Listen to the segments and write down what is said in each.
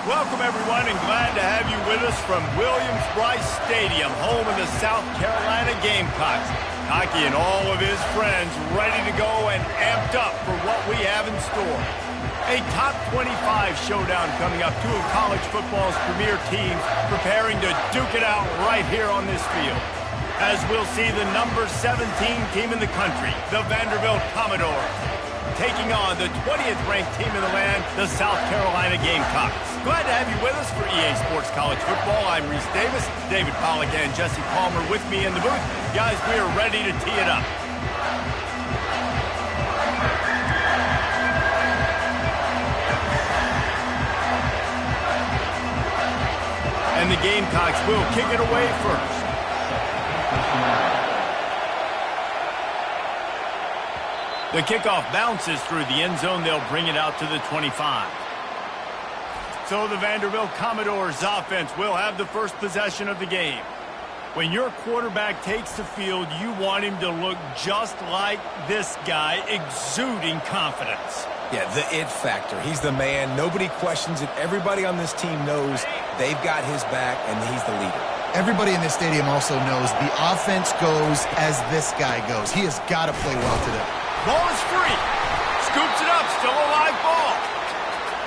Welcome, everyone, and glad to have you with us from Williams-Brice Stadium, home of the South Carolina Gamecocks. Hockey and all of his friends ready to go and amped up for what we have in store. A top 25 showdown coming up. Two of college football's premier teams preparing to duke it out right here on this field. As we'll see the number 17 team in the country, the Vanderbilt Commodores, taking on the 20th ranked team in the land, the South Carolina Gamecocks. Glad to have you with us for EA Sports College Football. I'm Reese Davis, David Pollack and Jesse Palmer with me in the booth. Guys, we are ready to tee it up. And the Gamecocks will kick it away first. The kickoff bounces through the end zone. They'll bring it out to the 25. So the Vanderbilt Commodores offense will have the first possession of the game. When your quarterback takes the field, you want him to look just like this guy, exuding confidence. Yeah, the it factor. He's the man. Nobody questions it. Everybody on this team knows they've got his back, and he's the leader. Everybody in this stadium also knows the offense goes as this guy goes. He has got to play well today. Ball is free. Scoops it up. Still a live ball.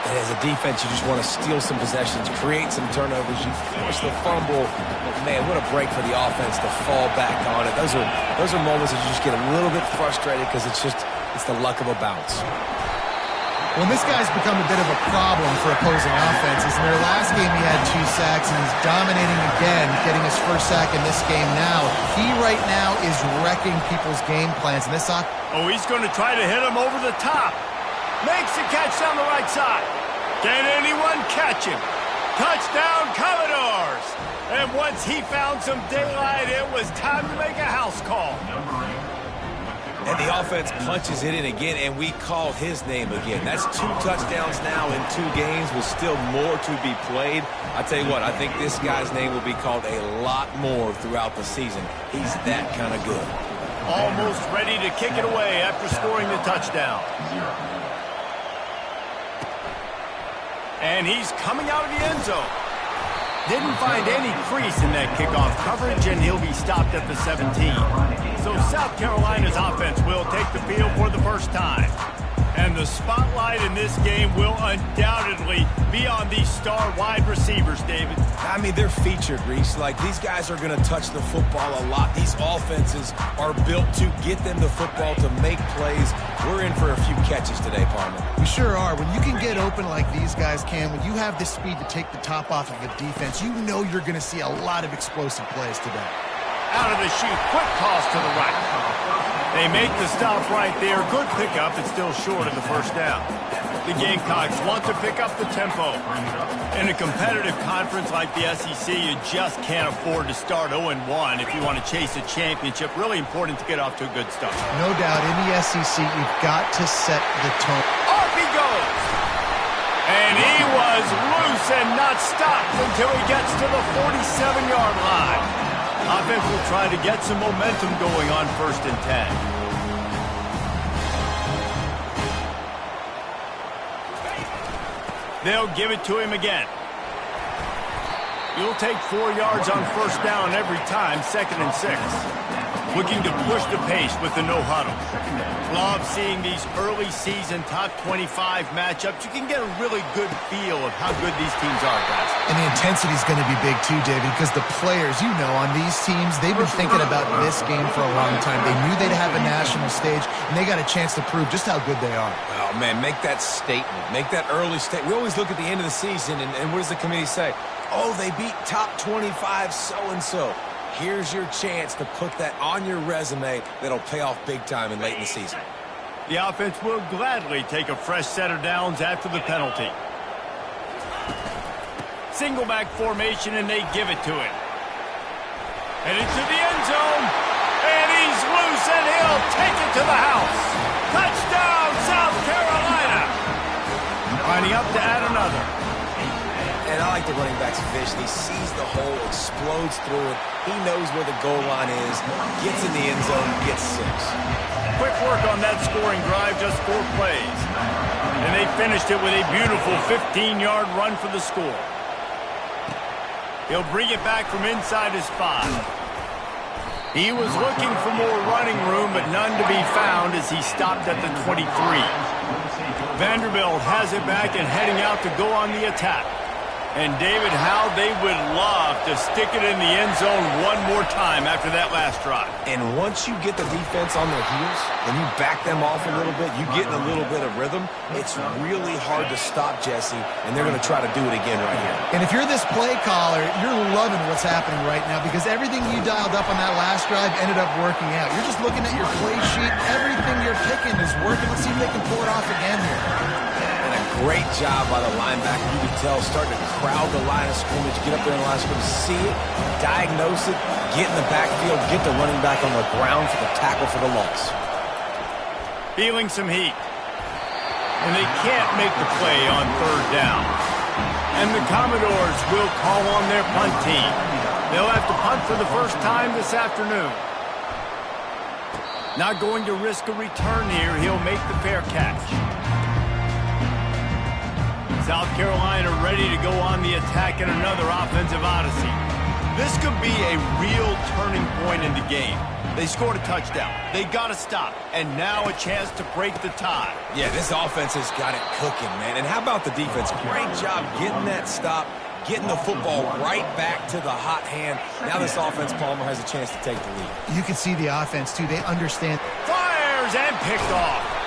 And as a defense, you just want to steal some possessions, create some turnovers. You force the fumble. But man, what a break for the offense to fall back on it. Those are moments that you just get a little bit frustrated because it's the luck of a bounce. Well, this guy's become a bit of a problem for opposing offenses. In their last game, he had 2 sacks, and he's dominating again, getting his first sack in this game now. He right now is wrecking people's game plans. And this Oh, he's going to try to hit him over the top. Makes the catch down the right side. Can anyone catch him? Touchdown, Commodores! And once he found some daylight, it was time to make a house call. And the offense punches it in again, and we call his name again. That's 2 touchdowns now in 2 games with still more to be played. I tell you what, I think this guy's name will be called a lot more throughout the season. He's that kind of good. Almost ready to kick it away after scoring the touchdown. And he's coming out of the end zone. Didn't find any crease in that kickoff coverage, and he'll be stopped at the 17. So South Carolina's offense will take the field for the first time. And the spotlight in this game will undoubtedly be on these star wide receivers, David. I mean, they're featured, Reese. Like, these guys are going to touch the football a lot. These offenses are built to get them the football, to make plays. We're in for a few catches today, Palmer. We sure are. When you can get open like these guys can, when you have the speed to take the top off of a defense, you know you're going to see a lot of explosive plays today. Out of the chute, quick toss to the right. They make the stop right there. Good pickup. It's still short of the first down. The Gamecocks want to pick up the tempo. In a competitive conference like the SEC, you just can't afford to start 0-1 if you want to chase a championship. Really important to get off to a good start. No doubt, in the SEC, you've got to set the tone. Off he goes! And he was loose and not stopped until he gets to the 47-yard line. Offense will try to get some momentum going on 1st and 10. They'll give it to him again. You'll take 4 yards on 1st down every time, 2nd and 6. Looking to push the pace with the no huddle. Love seeing these early season top 25 matchups. You can get a really good feel of how good these teams are, guys. And the intensity is going to be big too, David, because the players, you know, on these teams, they've been thinking about this game for a long time. They knew they'd have a national stage, and they got a chance to prove just how good they are. Oh, man, make that statement. Make that early statement. We always look at the end of the season, and what does the committee say? Oh, they beat top 25 so-and-so. Here's your chance to put that on your resume that'll pay off big time and late in the season. The offense will gladly take a fresh set of downs after the penalty. Single back formation, and they give it to him. And into the end zone. And he's loose, and he'll take it to the house. Touchdown, South Carolina. Lining up to add another. And I like the running back's vision. He sees the hole, explodes through it. He knows where the goal line is, gets in the end zone, gets 6. Quick work on that scoring drive, just 4 plays. And they finished it with a beautiful 15-yard run for the score. He'll bring it back from inside his 5. He was looking for more running room, but none to be found as he stopped at the 23. Vanderbilt has it back and heading out to go on the attack. And David, how they would love to stick it in the end zone one more time after that last drive. And once you get the defense on their heels and you back them off a little bit, you get in a little bit of rhythm, it's really hard to stop Jesse, and they're going to try to do it again right here. And if you're this play caller, you're loving what's happening right now because everything you dialed up on that last drive ended up working out. You're just looking at your play sheet. Everything you're picking is working. Let's see if they can pull it off again here. Great job by the linebacker. You can tell, starting to crowd the line of scrimmage, get up there in the line of scrimmage, see it, diagnose it, get in the backfield, get the running back on the ground for the tackle for the loss. Feeling some heat. And they can't make the play on third down. And the Commodores will call on their punt team. They'll have to punt for the first time this afternoon. Not going to risk a return here. He'll make the fair catch. South Carolina ready to go on the attack in another offensive odyssey. This could be a real turning point in the game. They scored a touchdown. They got to stop. And now a chance to break the tie. Yeah, this offense has got it cooking, man. And how about the defense? Great job getting that stop, getting the football right back to the hot hand. Now this offense, Palmer, has a chance to take the lead. You can see the offense, too. They understand. Fires and picked off.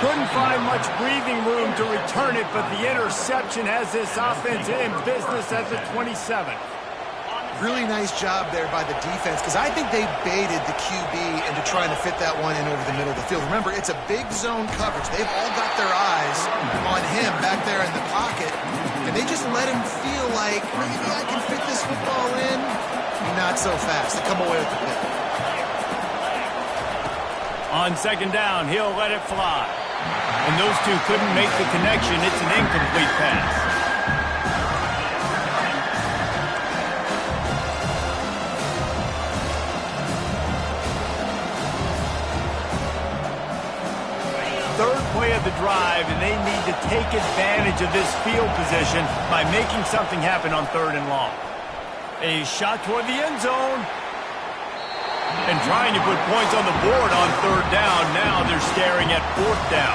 Couldn't find much breathing room to return it, but the interception has this offense in business at the 27. Really nice job there by the defense because I think they baited the QB into trying to fit that one in over the middle of the field. Remember, it's a big zone coverage. They've all got their eyes on him back there in the pocket, and they just let him feel like, maybe I can fit this football in. Not so fast. They come away with the pick. On second down, he'll let it fly. And those two couldn't make the connection. It's an incomplete pass. Third play of the drive, and they need to take advantage of this field position by making something happen on third and long. A shot toward the end zone. And trying to put points on the board on third down. Now they're staring at fourth down.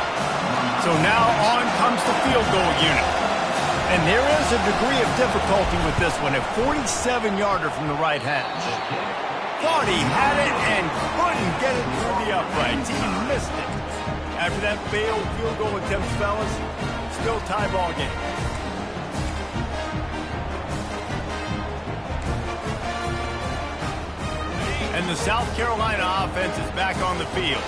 So now on comes the field goal unit. And there is a degree of difficulty with this one. A 47-yarder from the right hash. Thought he had it and couldn't get it through the uprights. He missed it. After that failed field goal attempt, fellas, still tie ball game. And the South Carolina offense is back on the field.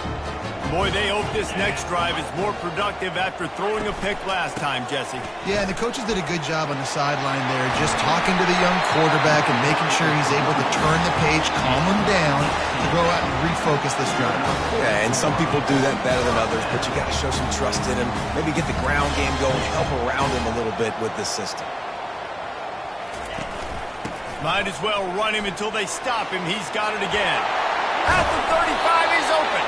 Boy, they hope this next drive is more productive after throwing a pick last time, Jesse. Yeah, and the coaches did a good job on the sideline there, just talking to the young quarterback and making sure he's able to turn the page, calm him down, to go out and refocus this drive. Yeah, and some people do that better than others, but you got to show some trust in him, maybe get the ground game going, help around him a little bit with this system. Might as well run him until they stop him. He's got it again. At the 35, he's open.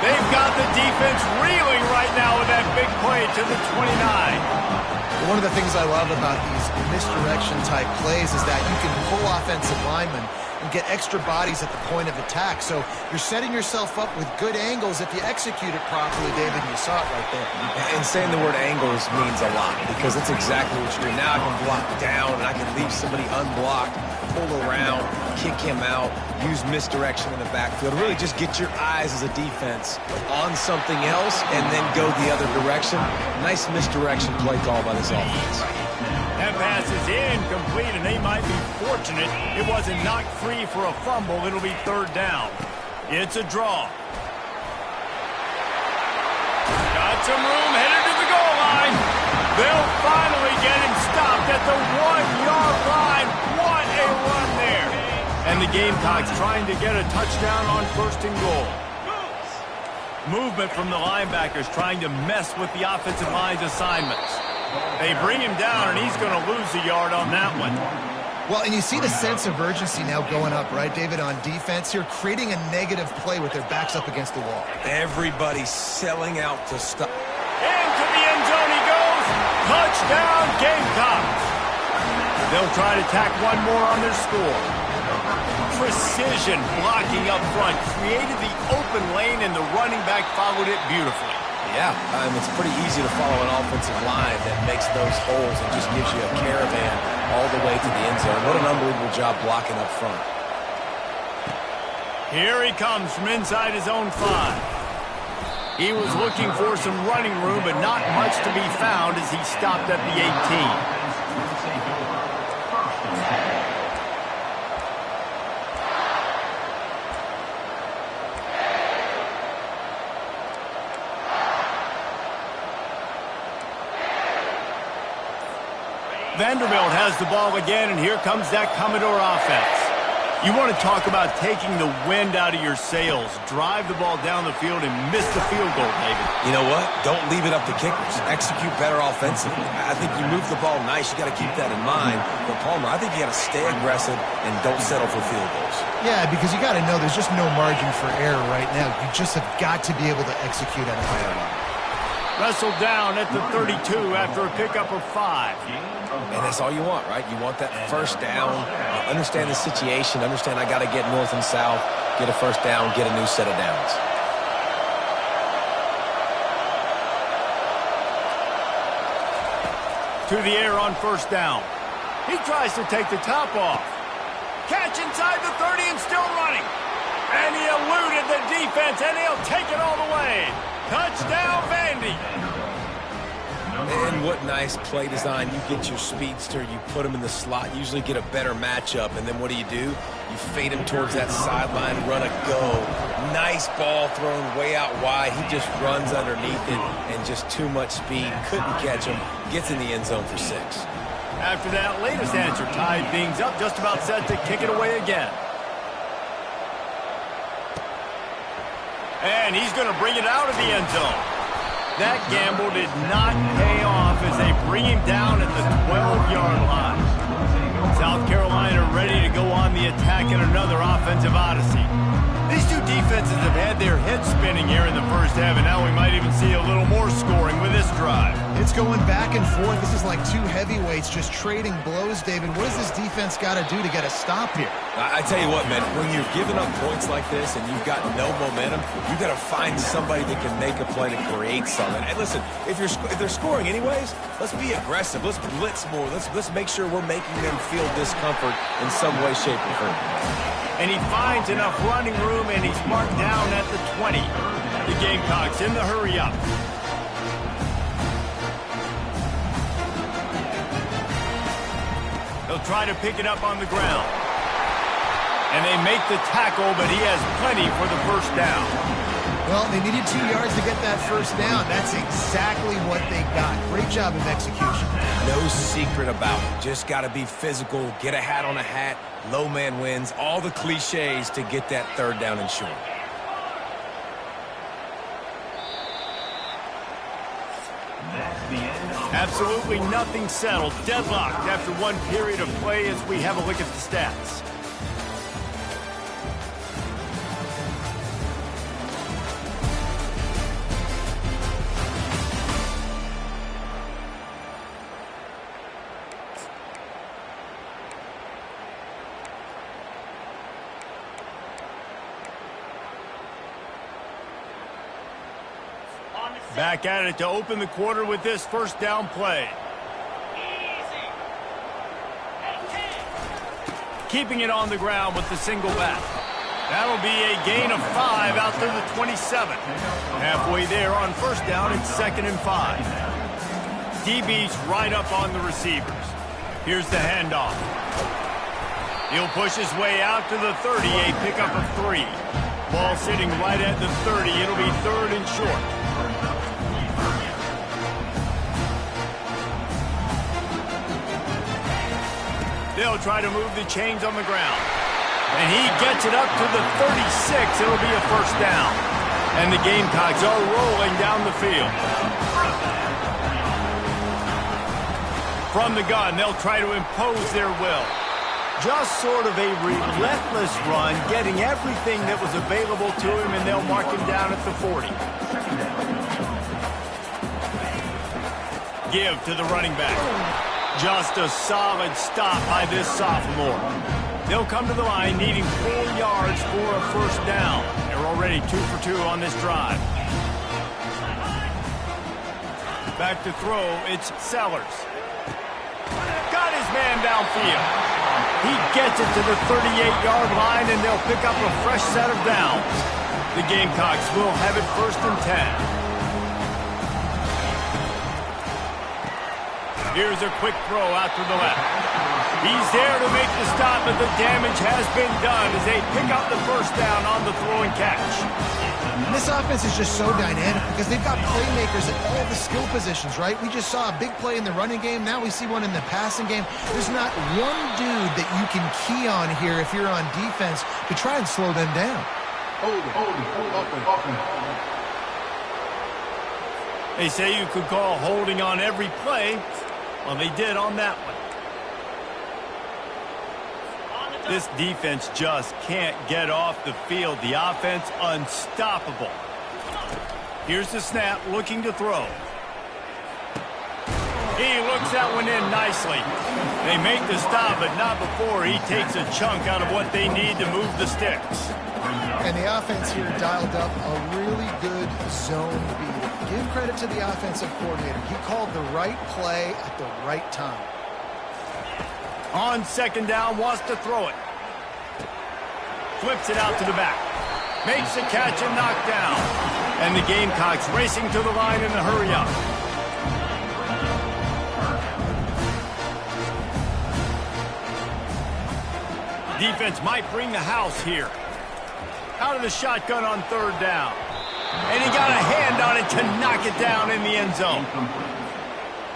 They've got the defense reeling right now with that big play to the 29. One of the things I love about these misdirection-type plays is that you can pull offensive linemen and get extra bodies at the point of attack. So you're setting yourself up with good angles if you execute it properly, David, and you saw it right there. And saying the word angles means a lot because that's exactly what you're doing. Now I can block down and I can leave somebody unblocked, pull around, kick him out, use misdirection in the backfield. Really just get your eyes as a defense on something else and then go the other direction. Nice misdirection play call by this offense. That pass is incomplete, and they might be fortunate it wasn't knocked free for a fumble. It'll be third down. It's a draw. Got some room, headed to the goal line. They'll finally get him stopped at the 1-yard line. What a run there. And the Gamecocks trying to get a touchdown on first and goal. Movement from the linebackers trying to mess with the offensive line's assignments. They bring him down, and he's going to lose a yard on that one. Well, and you see the sense of urgency now going up, right, David, on defense here, creating a negative play with their backs up against the wall. Everybody selling out to stop. Into the end Touchdown, Gamecocks! They'll try to tack one more on their score. Precision blocking up front created the open lane, and the running back followed it beautifully. Yeah, it's pretty easy to follow an offensive line that makes those holes and just gives you a caravan all the way to the end zone. What an unbelievable job blocking up front. Here he comes from inside his own 5. He was looking for some running room, but not much to be found as he stopped at the 18. Vanderbilt has the ball again, and here comes that Commodore offense. You want to talk about taking the wind out of your sails. Drive the ball down the field and miss the field goal, David. You know what? Don't leave it up to kickers. Execute better offensively. I think you move the ball nice. You got to keep that in mind. But Palmer, I think you got to stay aggressive and don't settle for field goals. Yeah, because you got to know there's just no margin for error right now. You just have got to be able to execute at a higher level. Wrestled down at the 32 after a pickup of 5. And that's all you want, right? You want that first down. Understand the situation. Understand I got to get north and south, get a first down, get a new set of downs. To the air on first down. He tries to take the top off. Catch inside the 30 and still running. And he eluded the defense, and he'll take it all the way. Touchdown, Vandy. And what nice play design. You get your speedster, you put him in the slot, usually get a better matchup, and then what do? You fade him towards that sideline, run a go. Nice ball thrown way out wide. He just runs underneath it, and just too much speed. Couldn't catch him. Gets in the end zone for 6. After that latest answer, tied things up, just about set to kick it away again. And he's going to bring it out of the end zone. That gamble did not pay off as they bring him down at the 12-yard line. South Carolina ready to go on the attack in another offensive odyssey. These two defenses have had their heads spinning here in the first half, and now we might even see a little more scoring with this drive. It's going back and forth. This is like two heavyweights just trading blows, David. What does this defense got to do to get a stop here? I tell you what, man, when you're giving up points like this and you've got no momentum, you got to find somebody that can make a play to create something. And listen, if they're scoring anyways, let's be aggressive. Let's blitz more. Let's make sure we're making them feel discomfort in some way, shape, or form. And he finds enough running room, and he's marked down at the 20. The Gamecocks in the hurry-up. He'll try to pick it up on the ground. And they make the tackle, but he has plenty for the first down. Well, they needed 2 yards to get that first down. That's exactly what they got. Great job of execution. No secret about it. Just got to be physical, get a hat on a hat, low man wins, all the cliches to get that third down and short. Absolutely nothing settled. Deadlocked after one period of play as we have a look at the stats. Back at it to open the quarter with this first down play. Keeping it on the ground with the single back. That'll be a gain of 5 out to the 27. Halfway there on first down, it's 2nd and 5. DB's right up on the receivers. Here's the handoff. He'll push his way out to the 30, a pickup of 3. Ball sitting right at the 30. It'll be 3rd and short. They'll try to move the chains on the ground. And he gets it up to the 36. It'll be a first down. And the Gamecocks are rolling down the field. From the gun, they'll try to impose their will. Just sort of a relentless run, getting everything that was available to him, and they'll mark him down at the 40. give to the running back. Just a solid stop by this sophomore. They'll come to the line needing 4 yards for a first down. They're already 2 for 2 on this drive. Back to throw, it's Sellers. Got his man downfield. He gets it to the 38-yard line, and they'll pick up a fresh set of downs. The Gamecocks will have it 1st and 10. Here's a quick throw out to the left. He's there to make the stop, but the damage has been done as they pick up the first down on the throw and catch. This offense is just so dynamic because they've got playmakers at all the skill positions, right? We just saw a big play in the running game. Now we see one in the passing game. There's not one dude that you can key on here if you're on defense to try and slow them down. They say you could call holding on every play. Well, they did on that one. This defense just can't get off the field. The offense unstoppable. Here's the snap, looking to throw. He looks that one in nicely. They make the stop, but not before he takes a chunk out of what they need to move the sticks. And the offense here dialed up a really good zone beat. Give credit to the offensive coordinator. He called the right play at the right time. On 2nd down, wants to throw it. Flips it out to the back. Makes the catch and knocked down. And the Gamecocks racing to the line in a hurry up. Defense might bring the house here. Out of the shotgun on 3rd down. And he got a hand on it to knock it down in the end zone.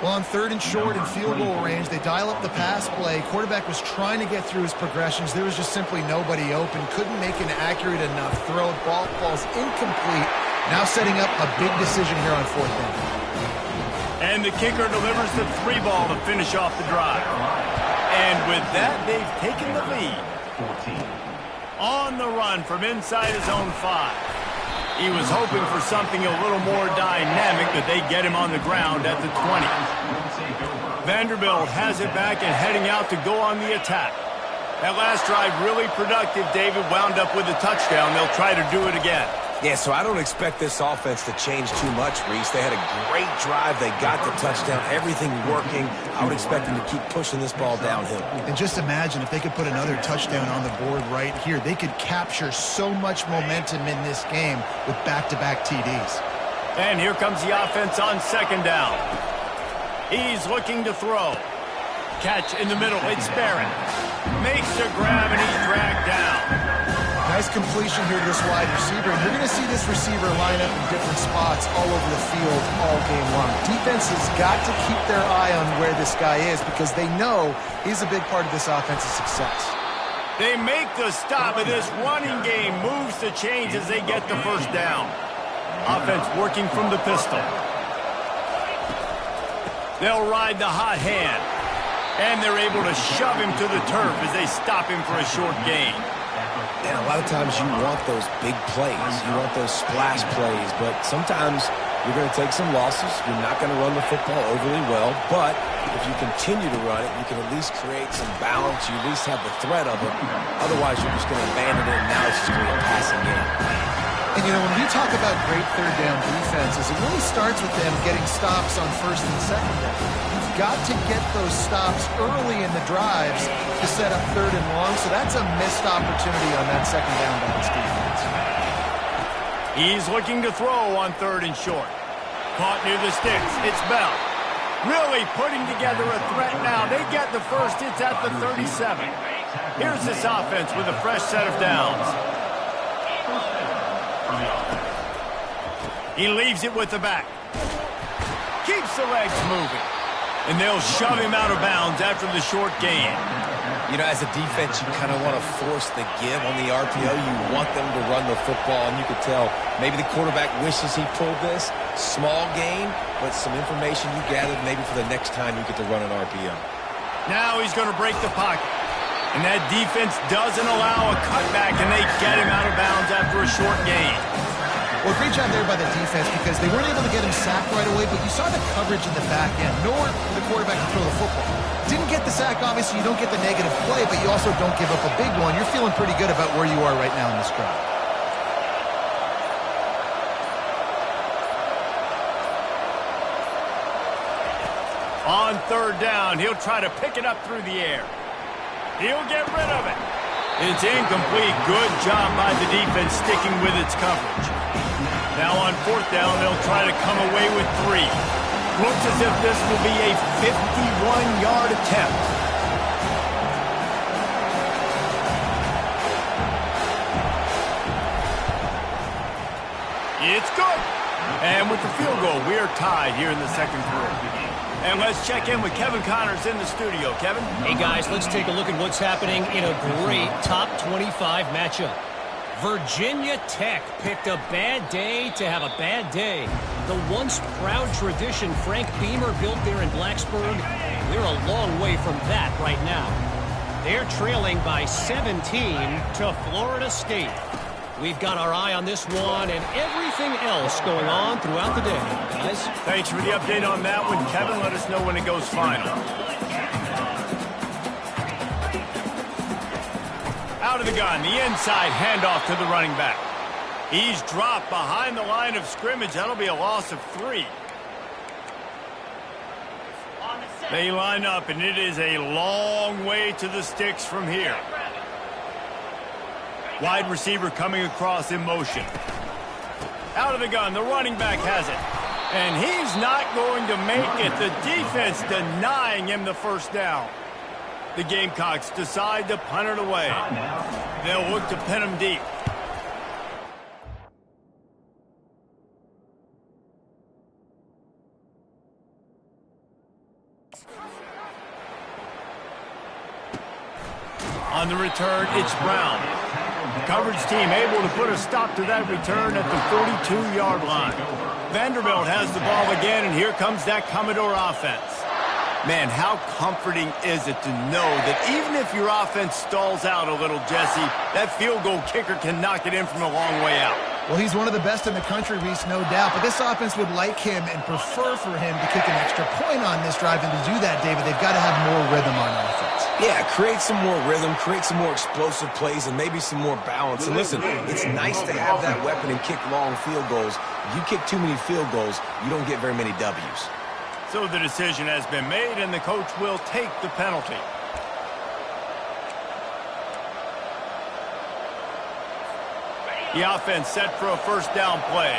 Well, on 3rd and short and field goal range, they dial up the pass play. Quarterback was trying to get through his progressions. There was just simply nobody open. Couldn't make an accurate enough throw. Ball falls incomplete. Now setting up a big decision here on 4th down. And the kicker delivers the 3 ball to finish off the drive. And with that, they've taken the lead. 14. On the run from inside his own 5. He was hoping for something a little more dynamic, but they get him on the ground at the 20. Vanderbilt has it back and heading out to go on the attack. That last drive really productive. David wound up with a touchdown. They'll try to do it again. Yeah, so I don't expect this offense to change too much, Reese. They had a great drive. They got the touchdown. Everything working. I would expect them to keep pushing this ball downhill. And just imagine if they could put another touchdown on the board right here. They could capture so much momentum in this game with back-to-back TDs. And here comes the offense on 2nd down. He's looking to throw. Catch in the middle. It's Barrett. Makes the grab, and he's dragged down. Nice completion here to this wide receiver. And you're going to see this receiver line up in different spots all over the field all game long. Defense has got to keep their eye on where this guy is because they know he's a big part of this offense's success. They make the stop, and this running game moves the chains as they get the first down. Offense working from the pistol. They'll ride the hot hand. And they're able to shove him to the turf as they stop him for a short gain. And a lot of times you want those big plays. You want those splash plays. But sometimes you're going to take some losses. You're not going to run the football overly well. But if you continue to run it, you can at least create some balance. You at least have the threat of it. Otherwise, you're just going to abandon it, and now it's just going to be a passing game. And, you know, when we talk about great 3rd down defenses, it really starts with them getting stops on 1st and 2nd down. You've got to get those stops early in the drives to set up 3rd and long, so that's a missed opportunity on that 2nd down by this defense. He's looking to throw on 3rd and short. Caught near the sticks. It's Bell. Really putting together a threat now. They get the first. It's at the 37. Here's this offense with a fresh set of downs. He leaves it with the back. Keeps the legs moving. And they'll shove him out of bounds after the short gain. You know, as a defense, you kind of want to force the give on the RPO. You want them to run the football, and you could tell maybe the quarterback wishes he pulled this. Small gain, but some information you gathered maybe for the next time you get to run an RPO. Now he's going to break the pocket. And that defense doesn't allow a cutback, and they get him out of bounds after a short gain. Well, great job there by the defense because they weren't able to get him sacked right away, but you saw the coverage in the back end. Nowhere for the quarterback to throw the football. Didn't get the sack, obviously. You don't get the negative play, but you also don't give up a big one. You're feeling pretty good about where you are right now in this drive. On third down, he'll try to pick it up through the air. He'll get rid of it. It's incomplete. Good job by the defense sticking with its coverage. Now on fourth down, they'll try to come away with 3. Looks as if this will be a 51-yard attempt. It's good. And with the field goal, we are tied here in the second quarter. And let's check in with Kevin Connors in the studio. Kevin? Hey, guys, let's take a look at what's happening in a great top 25 matchup. Virginia Tech picked a bad day to have a bad day. The once proud tradition Frank Beamer built there in Blacksburg, we're a long way from that right now. They're trailing by 17 to Florida State. We've got our eye on this one and everything else going on throughout the day, guys. Thanks for the update on that one, Kevin. Let us know when it goes final. Out of the gun, the inside handoff to the running back. He's dropped behind the line of scrimmage. That'll be a loss of 3. They line up, and it is a long way to the sticks from here. Wide receiver coming across in motion. Out of the gun, the running back has it. And he's not going to make it. The defense denying him the first down. The Gamecocks decide to punt it away. They'll look to pin him deep. On the return, it's Brown. The coverage team able to put a stop to that return at the 42-yard line. Vanderbilt has the ball again, and here comes that Commodore offense. Man, how comforting is it to know that even if your offense stalls out a little, Jesse, that field goal kicker can knock it in from a long way out. Well, he's one of the best in the country, Reese, no doubt. But this offense would like him and prefer for him to kick an extra point on this drive. And to do that, David, they've got to have more rhythm on offense. Yeah, create some more rhythm, create some more explosive plays, and maybe some more balance. And listen, it's nice to have that weapon and kick long field goals. If you kick too many field goals, you don't get very many W's. So the decision has been made, and the coach will take the penalty. The offense set for a first down play.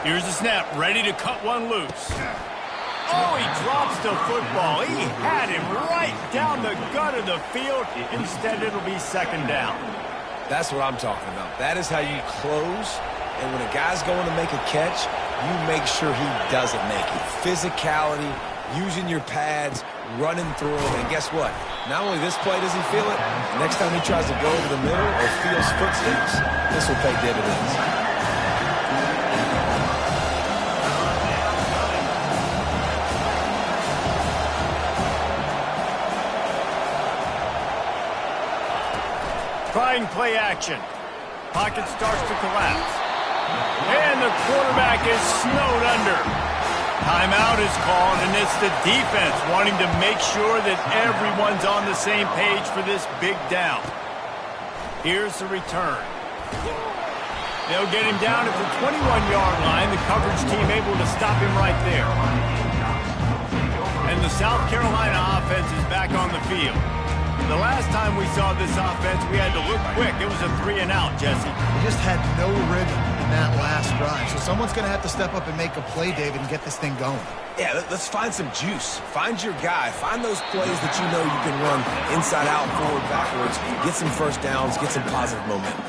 Here's the snap, ready to cut one loose. Oh, he drops the football. He had him right down the gut of the field. Instead, it'll be second down. That's what I'm talking about. That is how you close, and when a guy's going to make a catch, you make sure he doesn't make it. Physicality, using your pads, running through him, and guess what? Not only this play does he feel it, next time he tries to go over the middle or feels footsteps, this will pay dividends. Trying play action. Pocket starts to collapse. And the quarterback is snowed under. Timeout is called, and it's the defense wanting to make sure that everyone's on the same page for this big down. Here's the return. They'll get him down at the 21-yard line. The coverage team able to stop him right there. And the South Carolina offense is back on the field. The last time we saw this offense, we had to look quick. It was a 3-and-out, Jesse. They just had no rhythm in that last drive. So someone's going to have to step up and make a play, David, and get this thing going. Yeah, let's find some juice. Find your guy. Find those plays that you know you can run inside out, forward, backwards. Get some first downs. Get some positive momentum.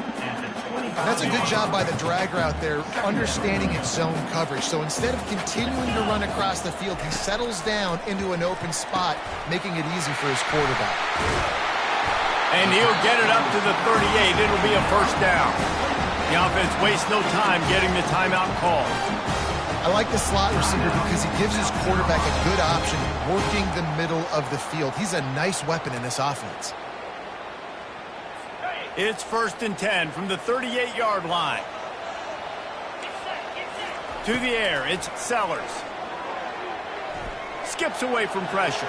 That's a good job by the drag route there, understanding its zone coverage. So instead of continuing to run across the field, he settles down into an open spot, making it easy for his quarterback. And he'll get it up to the 38. It'll be a first down. The offense wastes no time getting the timeout called. I like the slot receiver because he gives his quarterback a good option working the middle of the field. He's a nice weapon in this offense. It's 1st and 10 from the 38-yard line. To the air, it's Sellers. Skips away from pressure.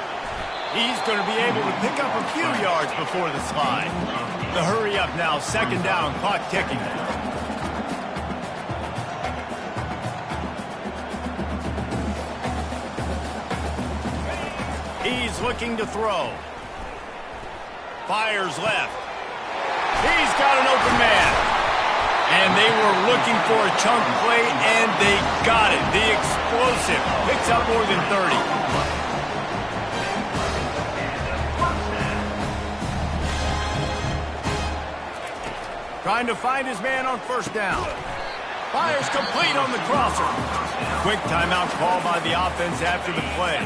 He's going to be able to pick up a few yards before the slide. The hurry up now, 2nd down, clock ticking. He's looking to throw. Fires left. He's got an open man. And they were looking for a chunk play, and they got it. The explosive picks up more than 30. Trying to find his man on 1st down. Fires complete on the crosser. Quick timeout call by the offense after the play.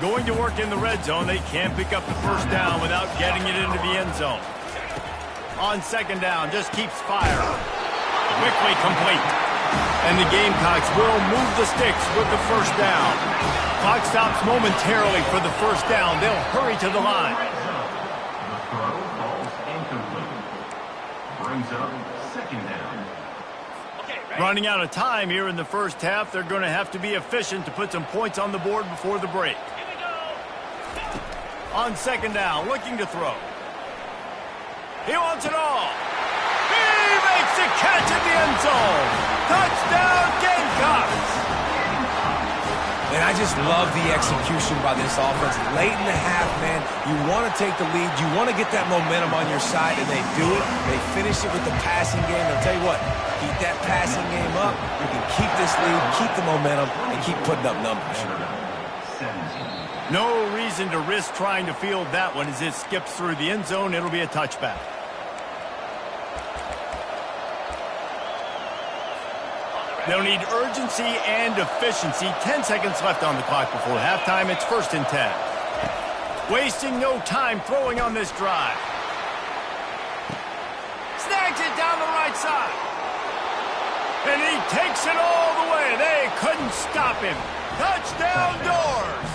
Going to work in the red zone, they can't pick up the 1st down without getting it into the end zone. On 2nd down, just keeps firing. Quickly complete. And the Gamecocks will move the sticks with the 1st down. Clock stops momentarily for the 1st down. They'll hurry to the line. The throw falls incomplete. Brings up 2nd down. Running out of time here in the 1st half. They're going to have to be efficient to put some points on the board before the break. On 2nd down, looking to throw. He wants it all. He makes the catch in the end zone. Touchdown, Gamecocks. And I just love the execution by this offense. Late in the half, man, you want to take the lead. You want to get that momentum on your side, and they do it. They finish it with the passing game. I'll tell you what, keep that passing game up. You can keep this lead, keep the momentum, and keep putting up numbers. No reason to risk trying to field that one as it skips through the end zone. It'll be a touchback. They'll need urgency and efficiency. 10 seconds left on the clock before halftime. It's 1st and 10. Wasting no time throwing on this drive. Snags it down the right side. And he takes it all the way. They couldn't stop him. Touchdown, Doors.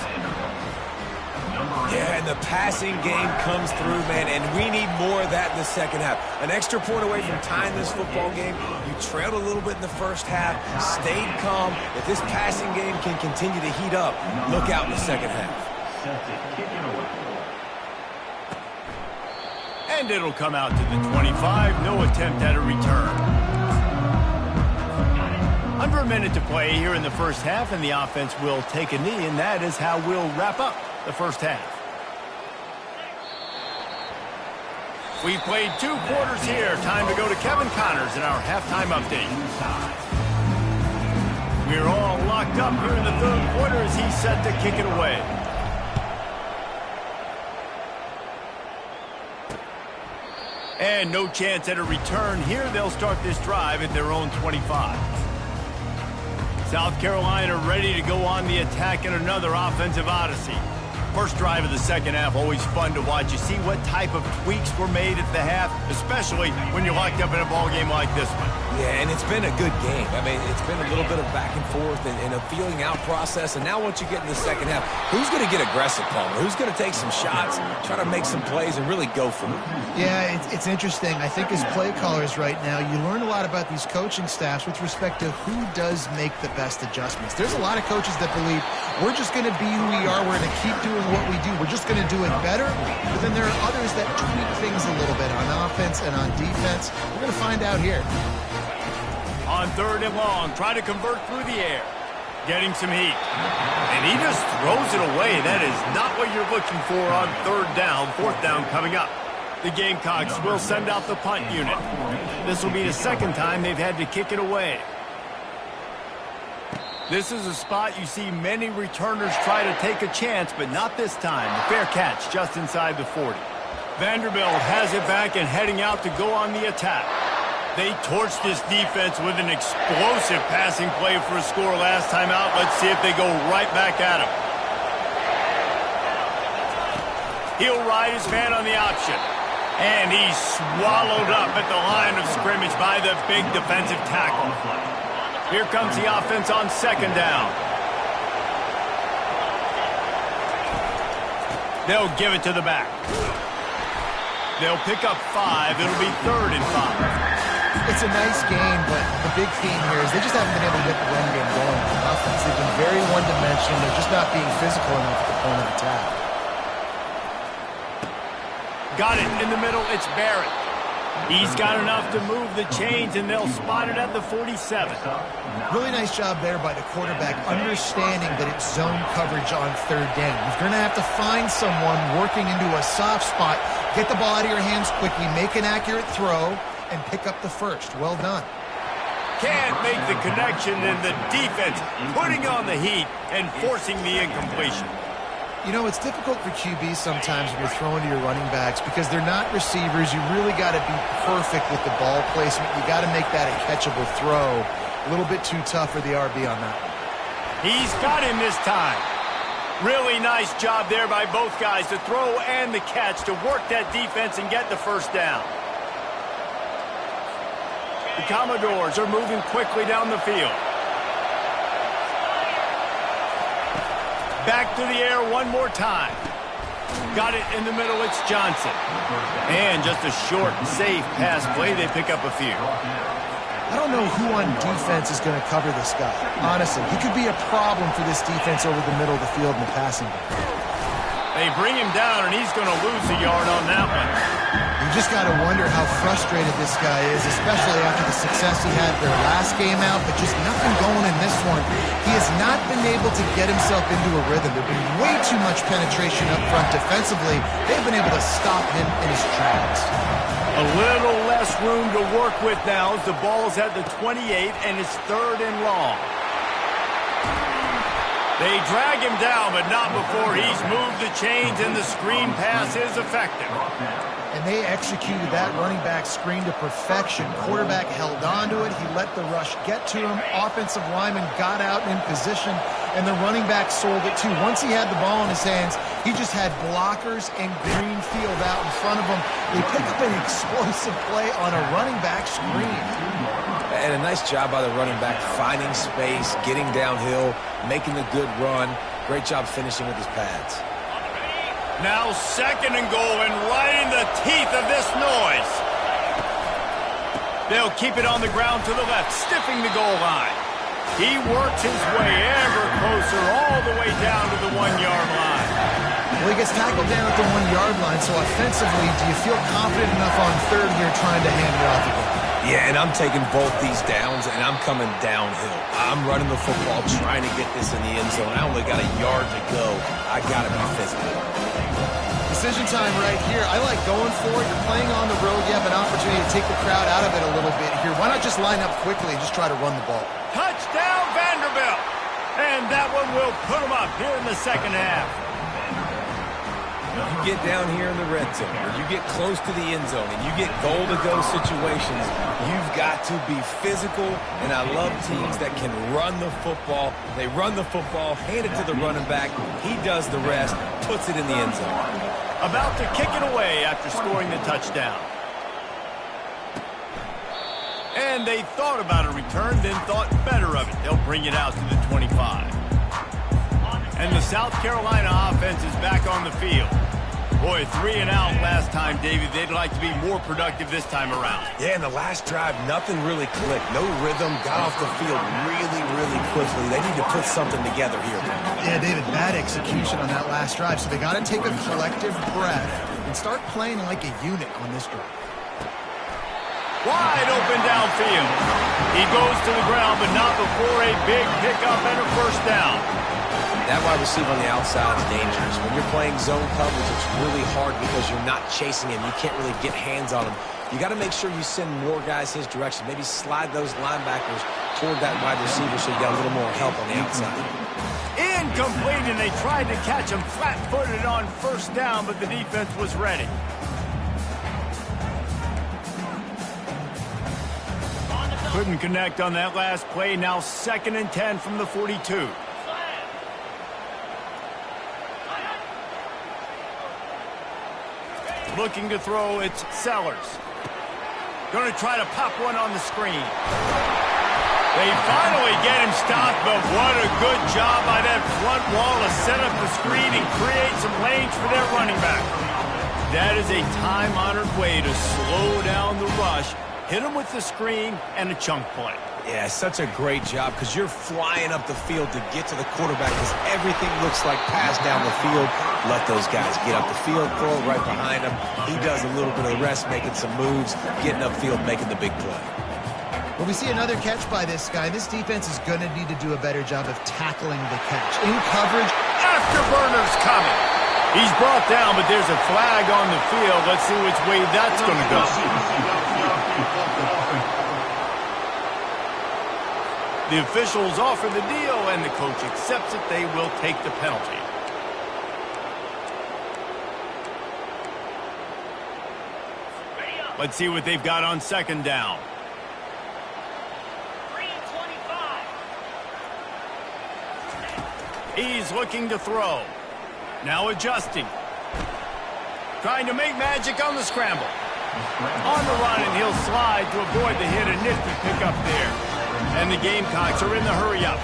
Yeah, and the passing game comes through, man, and we need more of that in the 2nd half. An extra point away from tying this football game. You trailed a little bit in the 1st half, stayed calm. If this passing game can continue to heat up, look out in the 2nd half. And it'll come out to the 25. No attempt at a return. Under a minute to play here in the 1st half, and the offense will take a knee, and that is how we'll wrap up the 1st half. We've played 2 quarters here. Time to go to Kevin Connors in our halftime update. We're all locked up here in the 3rd quarter as he's set to kick it away. And no chance at a return here. They'll start this drive at their own 25. South Carolina ready to go on the attack in another offensive odyssey. First drive of the 2nd half, always fun to watch. You see what type of tweaks were made at the half, especially when you're locked up in a ball game like this one. Yeah, and it's been a good game. I mean, it's been a little bit of back and forth and a feeling out process. And now once you get in the 2nd half, who's going to get aggressive, Palmer? Who's going to take some shots, try to make some plays, and really go for it? Yeah, it's interesting. I think as play callers right now, you learn a lot about these coaching staffs with respect to who does make the best adjustments. There's a lot of coaches that believe we're just going to be who we are. We're going to keep doing what we do. We're just going to do it better. But then there are others that tweak things a little bit on offense and on defense. We're going to find out here. On 3rd and long, trying to convert through the air. Getting some heat. And he just throws it away. That is not what you're looking for on 3rd down. 4th down coming up. The Gamecocks will send out the punt unit. This will be the 2nd time they've had to kick it away. This is a spot you see many returners try to take a chance, but not this time. The fair catch just inside the 40. Vanderbilt has it back and heading out to go on the attack. They torched this defense with an explosive passing play for a score last time out. Let's see if they go right back at him. He'll ride his man on the option. And he's swallowed up at the line of scrimmage by the big defensive tackle. Here comes the offense on 2nd down. They'll give it to the back. They'll pick up 5. It'll be 3rd and 5. It's a nice game, but the big theme here is they just haven't been able to get the run game going on offense. They've been very one-dimensional. They're just not being physical enough at the point of attack. Got it in the middle. It's Barrett. He's got enough to move the chains, and they'll spot it at the 47. Really nice job there by the quarterback, understanding that it's zone coverage on 3rd down. You're going to have to find someone working into a soft spot, get the ball out of your hands quickly, make an accurate throw, and pick up the first. Well done. Can't make the connection, and the defense putting on the heat and forcing the incompletion. You know, it's difficult for QBs sometimes when you're throwing to your running backs because they're not receivers. You really got to be perfect with the ball placement. You got to make that a catchable throw. A little bit too tough for the RB on that one. He's got him this time. Really nice job there by both guys to throw and the catch to work that defense and get the first down. The Commodores are moving quickly down the field. Back to the air one more time. Got it in the middle. It's Johnson. And just a short, safe pass play. They pick up a few. I don't know who on defense is going to cover this guy. Honestly, he could be a problem for this defense over the middle of the field in the passing game. They bring him down, and he's going to lose a yard on that one. You just got to wonder how frustrated this guy is, especially after the success he had their last game out, but just nothing going in this one. He has not been able to get himself into a rhythm. There's been way too much penetration up front defensively. They've been able to stop him in his tracks. A little less room to work with now as the ball's at the 28, and it's 3rd and long. They drag him down, but not before he's moved the chains, and the screen pass is effective. And they executed that running back screen to perfection. Quarterback held on to it. He let the rush get to him. Offensive lineman got out in position, and the running back sold it too. Once he had the ball in his hands, he just had blockers and green field out in front of him. They picked up an explosive play on a running back screen. And a nice job by the running back, finding space, getting downhill, making a good run. Great job finishing with his pads. Now 2nd and goal, and right in the teeth of this noise. They'll keep it on the ground to the left, stiffing the goal line. He works his way ever closer all the way down to the 1-yard line. Well, he gets tackled down at the 1-yard line, so offensively, do you feel confident enough on 3rd here trying to hand it off again? Yeah, and I'm taking both these downs, and I'm coming downhill. I'm running the football, trying to get this in the end zone. I only got a yard to go. I got to be physical. Decision time right here. I like going for it. You're playing on the road. You have an opportunity to take the crowd out of it a little bit here. Why not just line up quickly and just try to run the ball? Touchdown, Vanderbilt! And that one will put them up here in the 2nd half. You get down here in the red zone, or you get close to the end zone, and you get goal-to-go situations, you've got to be physical, and I love teams that can run the football. They run the football, hand it to the running back, he does the rest, puts it in the end zone. About to kick it away after scoring the touchdown. And they thought about a return, then thought better of it. They'll bring it out to the 25. And the South Carolina offense is back on the field. Boy, 3 and out last time, David. They'd like to be more productive this time around. Yeah, in the last drive, nothing really clicked. No rhythm, got off the field really, really quickly. They need to put something together here. Yeah, David, bad execution on that last drive, so they got to take a collective breath and start playing like a unit on this drive. Wide open downfield. He goes to the ground, but not before a big pickup and a first down. That wide receiver on the outside is dangerous. When you're playing zone coverage, it's really hard because you're not chasing him. You can't really get hands on him. You got to make sure you send more guys his direction. Maybe slide those linebackers toward that wide receiver so you got a little more help on the outside. Incomplete, and they tried to catch him flat-footed on first down, but the defense was ready. Couldn't connect on that last play. Now 2nd and 10 from the 42. Looking to throw, it's Sellers. Going to try to pop one on the screen. They finally get him stopped, but what a good job by that front wall to set up the screen and create some lanes for their running back. That is a time-honored way to slow down the rush, hit them with the screen, and a chunk play. Yeah, such a great job because you're flying up the field to get to the quarterback because everything looks like pass down the field. Let those guys get up the field, throw it right behind him. He does a little bit of the rest, making some moves, getting upfield, making the big play. Well, we see another catch by this guy. This defense is going to need to do a better job of tackling the catch. In coverage, Afterburner's coming. He's brought down, but there's a flag on the field. Let's see which way that's going to go. The officials offer the deal, and the coach accepts it. They will take the penalty. Let's see what they've got on second down. 3-25. He's looking to throw. Now adjusting. Trying to make magic on the scramble. On the run, and he'll slide to avoid the hit. A nifty pickup there. And the Gamecocks are in the hurry-up.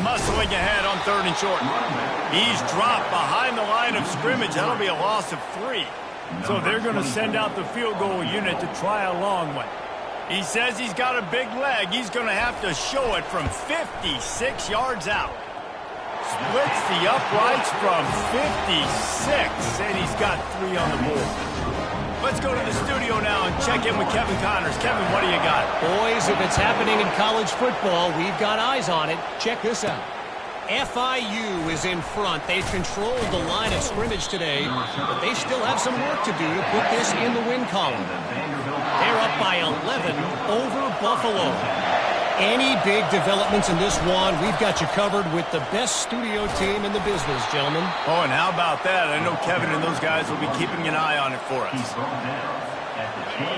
Muscling ahead on 3rd and short. He's dropped behind the line of scrimmage. That'll be a loss of 3. So they're going to send out the field goal unit to try a long one. He says he's got a big leg. He's going to have to show it from 56 yards out. Splits the uprights from 56, and he's got 3 on the board. Let's go to the studio now and check in with Kevin Connors. Kevin, what do you got? Boys, if it's happening in college football, we've got eyes on it. Check this out. FIU is in front. They've controlled the line of scrimmage today, but they still have some work to do to put this in the win column. They're up by 11 over Buffalo. Any big developments in this one, we've got you covered with the best studio team in the business, gentlemen. Oh, and how about that? I know Kevin and those guys will be keeping an eye on it for us.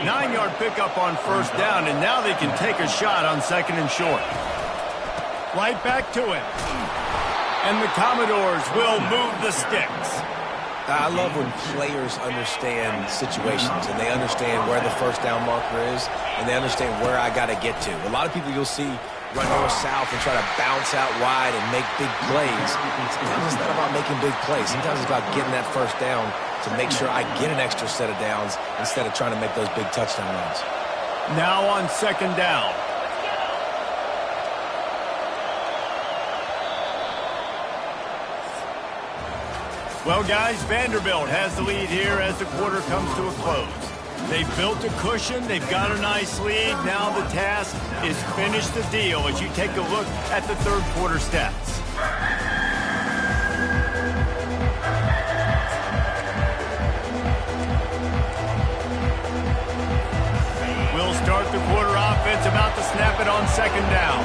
9-yard pickup on 1st down, and now they can take a shot on 2nd and short. Right back to him. And the Commodores will move the sticks. I love when players understand situations and they understand where the 1st down marker is and they understand where I got to get to. A lot of people you'll see run north-south and try to bounce out wide and make big plays. Sometimes it's not about making big plays. Sometimes it's about getting that 1st down to make sure I get an extra set of downs instead of trying to make those big touchdown runs. Now on 2nd down. Well, guys, Vanderbilt has the lead here as the quarter comes to a close. They've built a cushion. They've got a nice lead. Now the task is finish the deal as you take a look at the 3rd quarter stats. We'll start the quarter offense about to snap it on 2nd down.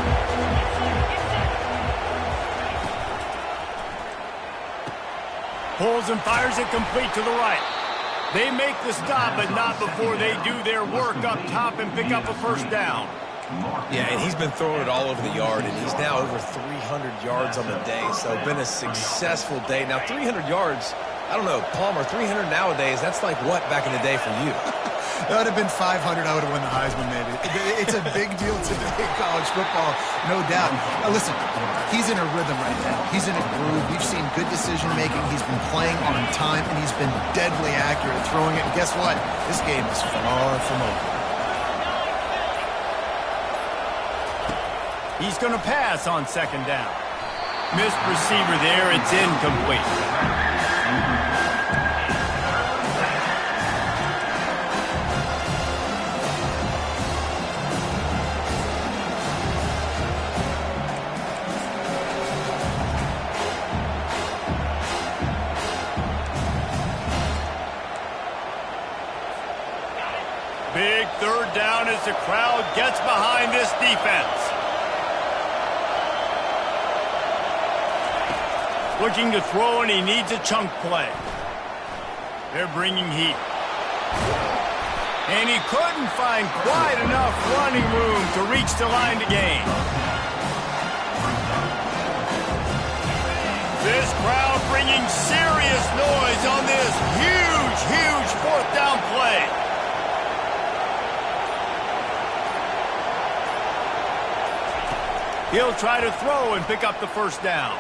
Pulls and fires it complete to the right. They make the stop, but not before they do their work up top and pick up a 1st down. Yeah, and he's been throwing it all over the yard, and he's now over 300 yards on the day, so been a successful day. Now, 300 yards, I don't know, Palmer, 300 nowadays, that's like what back in the day for you? That would have been 500. I would have won the Heisman, maybe. It's a big deal today in college football, no doubt. Now, listen, he's in a rhythm right now. He's in a groove. We've seen good decision-making. He's been playing on time, and he's been deadly accurate at throwing it. And guess what? This game is far from over. He's going to pass on 2nd down. Missed receiver there. It's incomplete. Big 3rd down as the crowd gets behind this defense. Looking to throw, and he needs a chunk play. They're bringing heat. And he couldn't find quite enough running room to reach the line to gain. This crowd bringing serious noise on this huge, huge 4th down play. He'll try to throw and pick up the 1st down.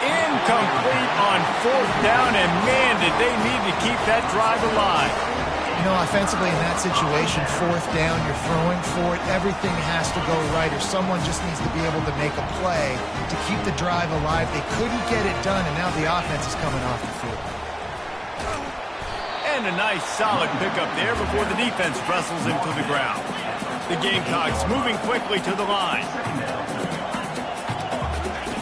Incomplete on 4th down, and man, did they need to keep that drive alive. You know, offensively in that situation, 4th down, you're throwing for it. Everything has to go right, or someone just needs to be able to make a play to keep the drive alive. They couldn't get it done, and now the offense is coming off the field. And a nice solid pickup there before the defense wrestles him to the ground. The Gamecocks moving quickly to the line.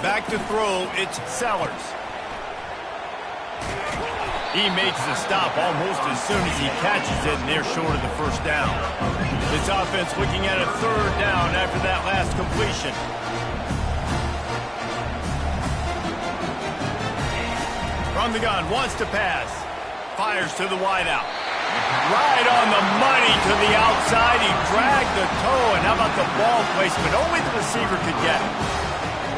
Back to throw, it's Sellers. He makes the stop almost as soon as he catches it, and they're short of the 1st down. This offense looking at a 3rd down after that last completion. From the gun, wants to pass. Fires to the wideout. Right on the money to the outside. He dragged the toe, and how about the ball placement? Only the receiver could get it.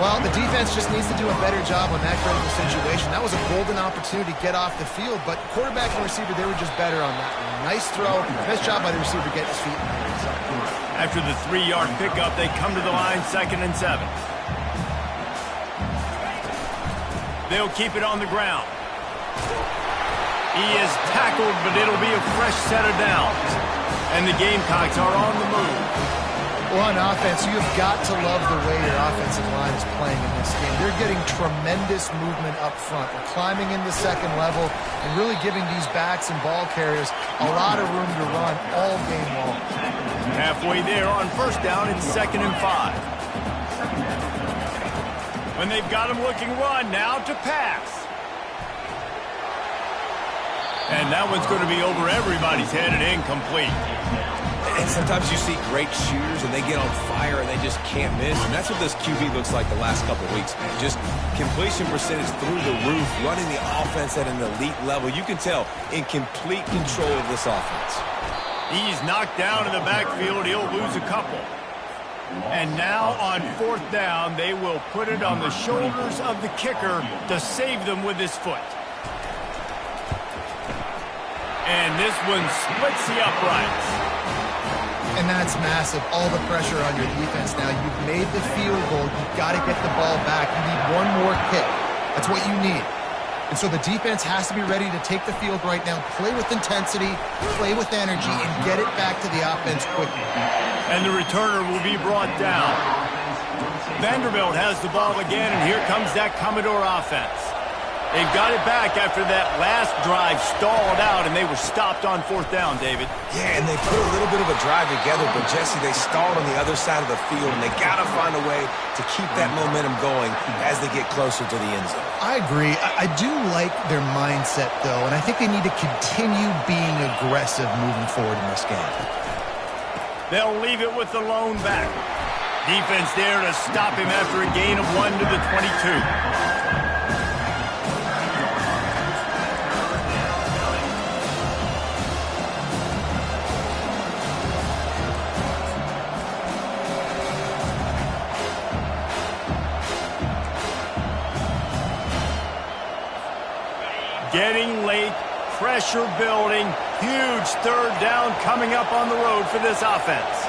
Well, the defense just needs to do a better job on that critical situation. That was a golden opportunity to get off the field, but quarterback and receiver, they were just better on that one. Nice throw. Nice job by the receiver getting his feet in the end. After the 3-yard pickup, they come to the line 2nd and 7. They'll keep it on the ground. He is tackled, but it'll be a fresh set of downs. And the Gamecocks are on the move. Well, on offense, you've got to love the way your offensive line is playing in this game. They're getting tremendous movement up front. They're climbing in the 2nd level and really giving these backs and ball carriers a lot of room to run all game long. Halfway there on 1st down, it's 2nd and 5. When they've got him looking run, now to pass. And that one's going to be over everybody's head and incomplete. And sometimes you see great shooters and they get on fire and they just can't miss. And that's what this QB looks like the last couple of weeks, man. Just completion percentage through the roof, running the offense at an elite level. You can tell in complete control of this offense. He's knocked down in the backfield. He'll lose a couple. And now on 4th down, they will put it on the shoulders of the kicker to save them with his foot. And this one splits the uprights. And that's massive. All the pressure on your defense now. You've made the field goal. You've got to get the ball back. You need one more kick. That's what you need. And so the defense has to be ready to take the field right now, play with intensity, play with energy, and get it back to the offense quickly. And the returner will be brought down. Vanderbilt has the ball again, and here comes that Commodore offense. They've got it back after that last drive stalled out, and they were stopped on 4th down, David. Yeah, and they put a little bit of a drive together, but, Jesse, they stalled on the other side of the field, and they got to find a way to keep that momentum going as they get closer to the end zone. I agree. I do like their mindset, though, and I think they need to continue being aggressive moving forward in this game. They'll leave it with the lone back. Defense there to stop him after a gain of 1 to the 22. Getting late, pressure building, huge 3rd down coming up on the road for this offense.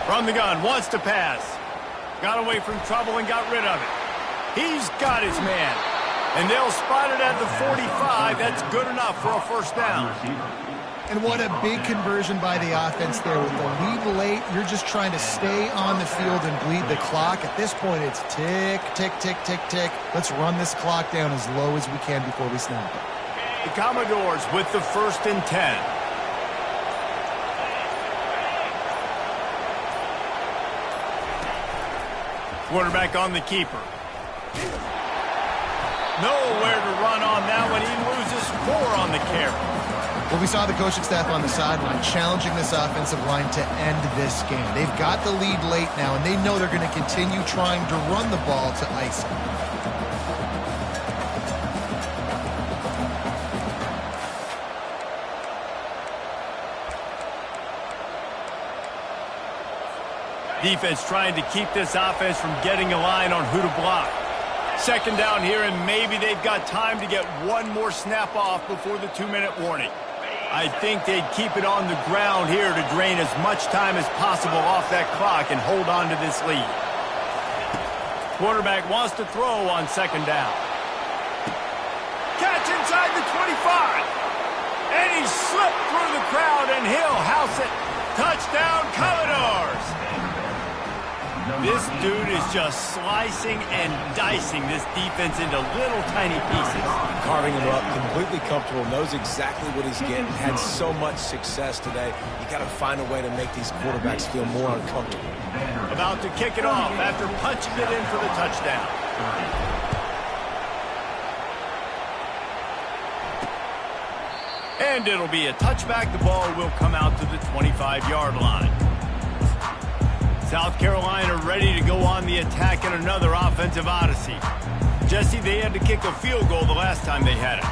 From the gun, wants to pass. Got away from trouble and got rid of it. He's got his man. And they'll spot it at the 45. That's good enough for a 1st down. And what a big conversion by the offense there. With the lead late, you're just trying to stay on the field and bleed the clock. At this point, it's tick, tick, tick, tick, tick. Let's run this clock down as low as we can before we snap it. The Commodores with the 1st and 10. Quarterback on the keeper. Nowhere to run on that one. He loses 4 on the carry. Well, we saw the coaching staff on the sideline challenging this offensive line to end this game. They've got the lead late now, and they know they're going to continue trying to run the ball to ice it. Defense trying to keep this offense from getting a line on who to block. 2nd down here, and maybe they've got time to get one more snap off before the 2-minute warning. I think they'd keep it on the ground here to drain as much time as possible off that clock and hold on to this lead. Quarterback wants to throw on second down. Catch inside the 25. And he slipped through the crowd, and he'll house it. Touchdown, Commodores. This dude is just slicing and dicing this defense into little tiny pieces. Carving him up, completely comfortable, knows exactly what he's getting, had so much success today. You got to find a way to make these quarterbacks feel more uncomfortable. About to kick it off after punching it in for the touchdown. And it'll be a touchback. The ball will come out to the 25-yard line. South Carolina ready to go on the attack in another offensive odyssey. Jesse, they had to kick a field goal the last time they had it.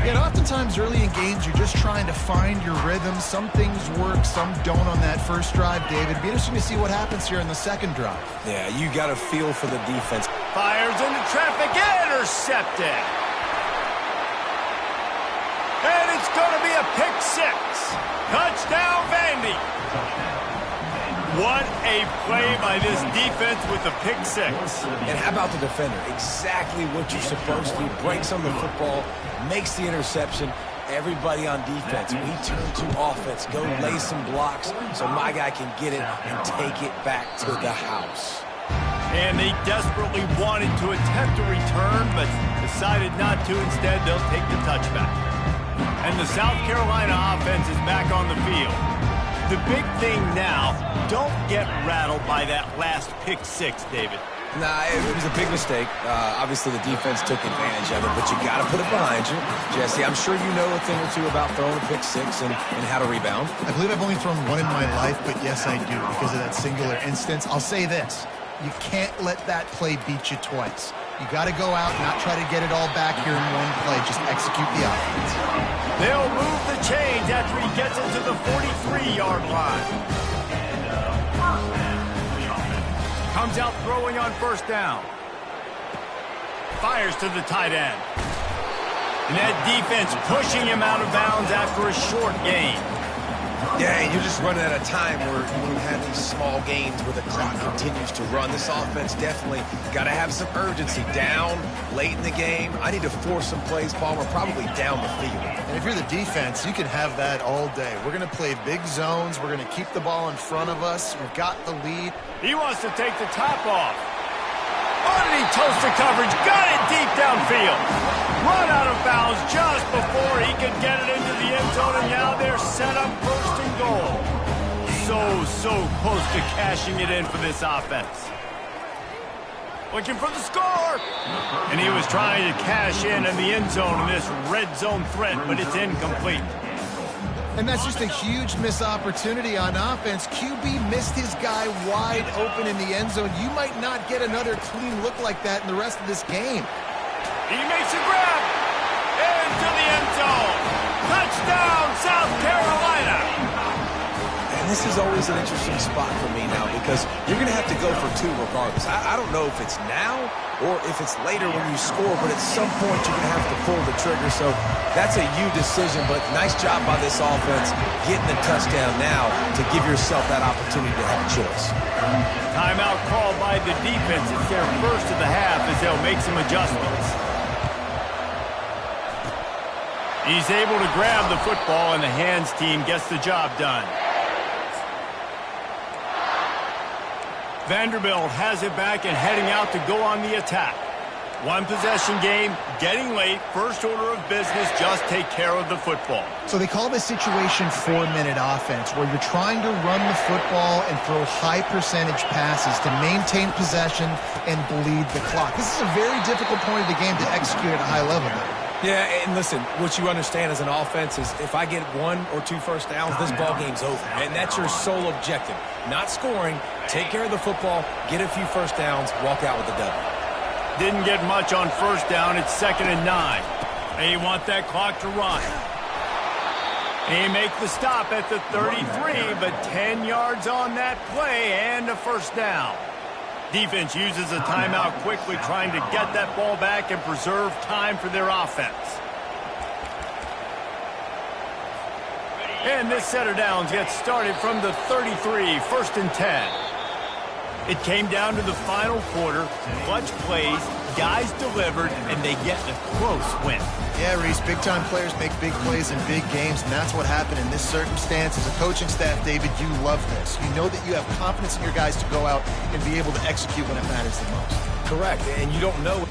Yeah, and oftentimes early in games, you're just trying to find your rhythm. Some things work, some don't on that first drive, David. It'd be interesting to see what happens here in the second drive. Yeah, you got to feel for the defense. Fires into traffic, intercepted. And it's going to be a pick six. Touchdown, Vandy. What a play by this defense with the pick six. And how about the defender? Exactly what you're supposed to. Breaks on the football, makes the interception. Everybody on defense, we turn to offense. Go lay some blocks so my guy can get it and take it back to the house. And they desperately wanted to attempt a return, but decided not to. Instead, they'll take the touchback. And the South Carolina offense is back on the field. The big thing now, don't get rattled by that last pick six, David. Nah, it was a big mistake. Obviously, the defense took advantage of it, but you got to put it behind you. Jesse, I'm sure you know a thing or two about throwing a pick six and how to rebound. I believe I've only thrown one in my life, but yes, I do, because of that singular instance. I'll say this. You can't let that play beat you twice. You got to go out, not try to get it all back here in one play. Just execute the offense. They'll move the chains after he gets into the 43-yard line. Comes out throwing on first down. Fires to the tight end. And that defense pushing him out of bounds after a short gain. Yeah, you're just running out of time where you have these small gains where the clock continues to run. This offense definitely got to have some urgency. Down late in the game, I need to force some plays, Paul. We're probably down the field. And if you're the defense, you can have that all day. We're going to play big zones. We're going to keep the ball in front of us. We've got the lead. He wants to take the top off. Oh, did he toast the coverage? Got it deep downfield. Run out of bounds just before he could get it into the end zone, and now they're set up first and goal. So close to cashing it in for this offense. Looking for the score. And he was trying to cash in the end zone in this red zone threat, but it's incomplete. And that's just a huge missed opportunity on offense. QB missed his guy wide open in the end zone. You might not get another clean look like that in the rest of this game. He makes a grab into the end zone. Touchdown, South Carolina. And this is always an interesting spot for me now because you're going to have to go for two regardless. I don't know if it's now or if it's later when you score, but at some point you're going to have to pull the trigger. So that's a you decision, but nice job by this offense getting the touchdown now to give yourself that opportunity to have a choice. Timeout called by the defense. It's their first of the half as they'll make some adjustments. He's able to grab the football, and the hands team gets the job done. Vanderbilt has it back and heading out to go on the attack. One possession game, getting late, first order of business, just take care of the football. So they call this situation 4-minute offense, where you're trying to run the football and throw high percentage passes to maintain possession and bleed the clock. This is a very difficult point of the game to execute at a high level, though. Yeah, and listen, what you understand as an offense is if I get 1 or 2 first downs, this ball game's over. And that's your sole objective. Not scoring, take care of the football, get a few first downs, walk out with the W. Didn't get much on first down. It's 2nd and 9. They want that clock to run. They make the stop at the 33, but 10 yards on that play and a first down. Defense uses a timeout quickly, trying to get that ball back and preserve time for their offense. And this set of downs gets started from the 33, 1st and 10. It came down to the final quarter, clutch plays, guys delivered, and they get a close win. Yeah, Reese, big-time players make big plays in big games, and that's what happened in this circumstance. As a coaching staff, David, you love this. You know that you have confidence in your guys to go out and be able to execute when it matters the most. Correct, and you don't know